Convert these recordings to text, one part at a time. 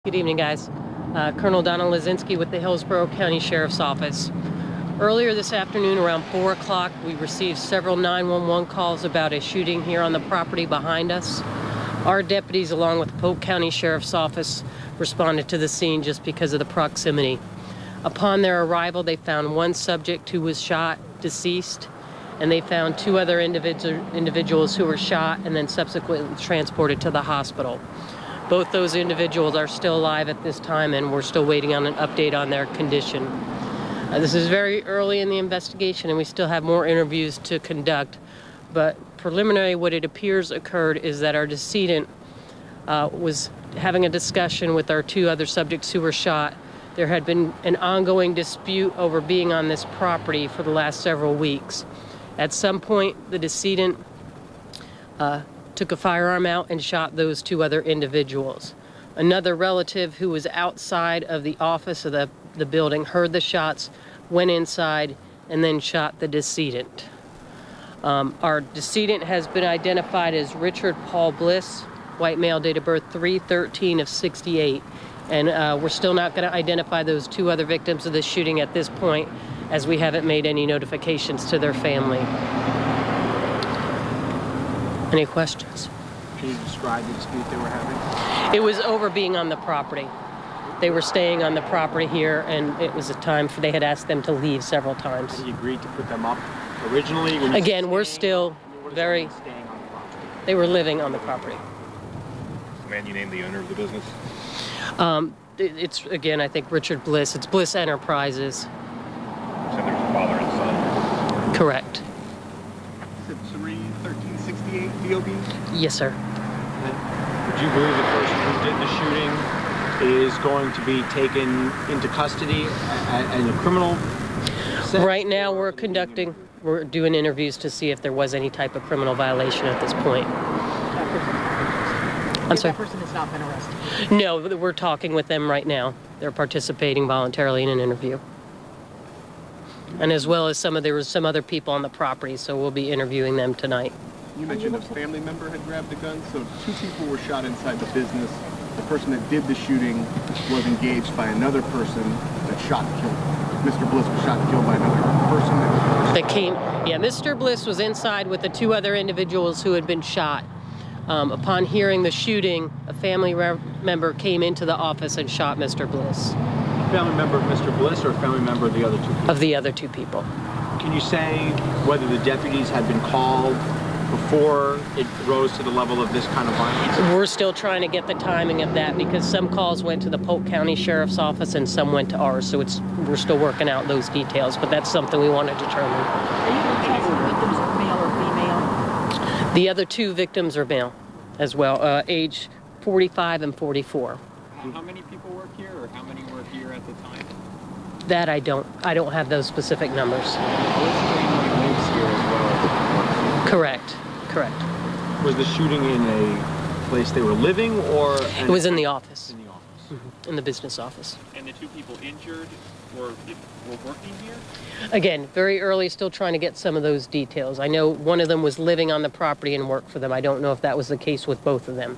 Good evening, guys. Colonel Donald Lazinski with the Hillsborough County Sheriff's Office. Earlier this afternoon around 4 o'clock, we received several 911 calls about a shooting here on the property behind us. Our deputies, along with the Polk County Sheriff's Office, responded to the scene just because of the proximity. Upon their arrival, they found one subject who was shot, deceased, and they found two other individuals who were shot and then subsequently transported to the hospital. Both those individuals are still alive at this time, and we're still waiting on an update on their condition. This is very early in the investigation, and we still have more interviews to conduct. But preliminary, what it appears occurred is that our decedent was having a discussion with our two other subjects who were shot. There had been an ongoing dispute over being on this property for the last several weeks. At some point, the decedent took a firearm out and shot those two other individuals. Another relative who was outside of the office of the building heard the shots, went inside, and then shot the decedent. Our decedent has been identified as Richard Paul Bliss, white male, date of birth 3/13/68. And we're still not going to identify those two other victims of this shooting at this point, as we haven't made any notifications to their family. Any questions? Can you describe the dispute they were having? It was over being on the property. They were staying on the property here, and it was a time they had asked them to leave several times. And you agreed to put them up originally? Again, we're still very... Staying on the property? They were living on the property. Man, you named the owner of the business? It's, again, I think Richard Bliss. It's Bliss Enterprises. So there's a father and son? Correct. Is it 3/13/68 DOB? Yes, sir. Would you believe the person who did the shooting is going to be taken into custody in a criminal sense? Right now we're doing interviews to see if there was any type of criminal violation at this point. I'm sorry? That person has not been arrested? No, we're talking with them right now. They're participating voluntarily in an interview. And as well as there was some other people on the property, so we'll be interviewing them tonight. You mentioned a family member had grabbed the gun, so two people were shot inside the business. The person that did the shooting was engaged by another person that shot and killed. Mr. Bliss was shot and killed by another person. Mr. Bliss was inside with the two other individuals who had been shot. Upon hearing the shooting, a family member came into the office and shot Mr. Bliss. A family member of Mr. Bliss or a family member of the other two people? Of the other two people. Can you say whether the deputies had been called before it rose to the level of this kind of violence? We're still trying to get the timing of that because some calls went to the Polk County Sheriff's Office and some went to ours, so we're still working out those details, but that's something we want to determine. Are you looking at the victims are male or female? The other two victims are male as well, age 45 and 44. How many people work here, or how many were here at the time? That I don't have those specific numbers. Lives here as well. Correct. Was the shooting in a place they were living, or? It was in the office. In the office. In the business office. And the two people injured were working here? Again, very early, still trying to get some of those details. I know one of them was living on the property and worked for them. I don't know if that was the case with both of them.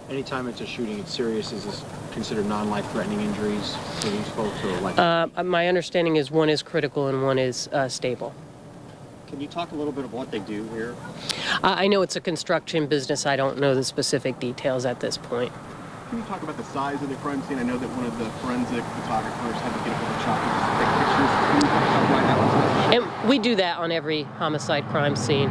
Anytime it's a shooting, it's serious. Is this considered non-life-threatening injuries for these folks, or life? My understanding is one is critical and one is stable. Can you talk a little bit of what they do here? I know it's a construction business. I don't know the specific details at this point. Can you talk about the size of the crime scene? I know that one of the forensic photographers had to get up with a shot and just take pictures. Can you talk about why that was? And we do that on every homicide crime scene,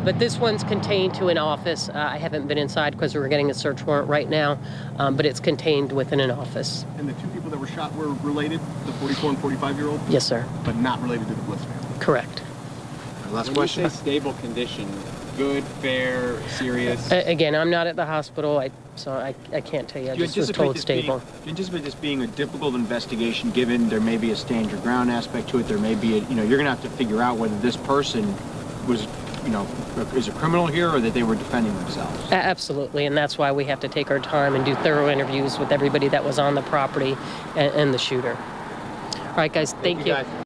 but this one's contained to an office. I haven't been inside because we're getting a search warrant right now, but it's contained within an office. And the two people that were shot were related, the 44 and 45-year-old? Yes, sir. But not related to the Bliss family? Correct. Last question. When you say stable condition, good, fair, serious? Again, I'm not at the hospital, so I can't tell you. I just was told stable. Do you anticipate this being a difficult investigation, given there may be a stand your ground aspect to it? There may be, you're going to have to figure out whether this person was, is a criminal here or that they were defending themselves. Absolutely, and that's why we have to take our time and do thorough interviews with everybody that was on the property and the shooter. All right, guys, thank you. Guys.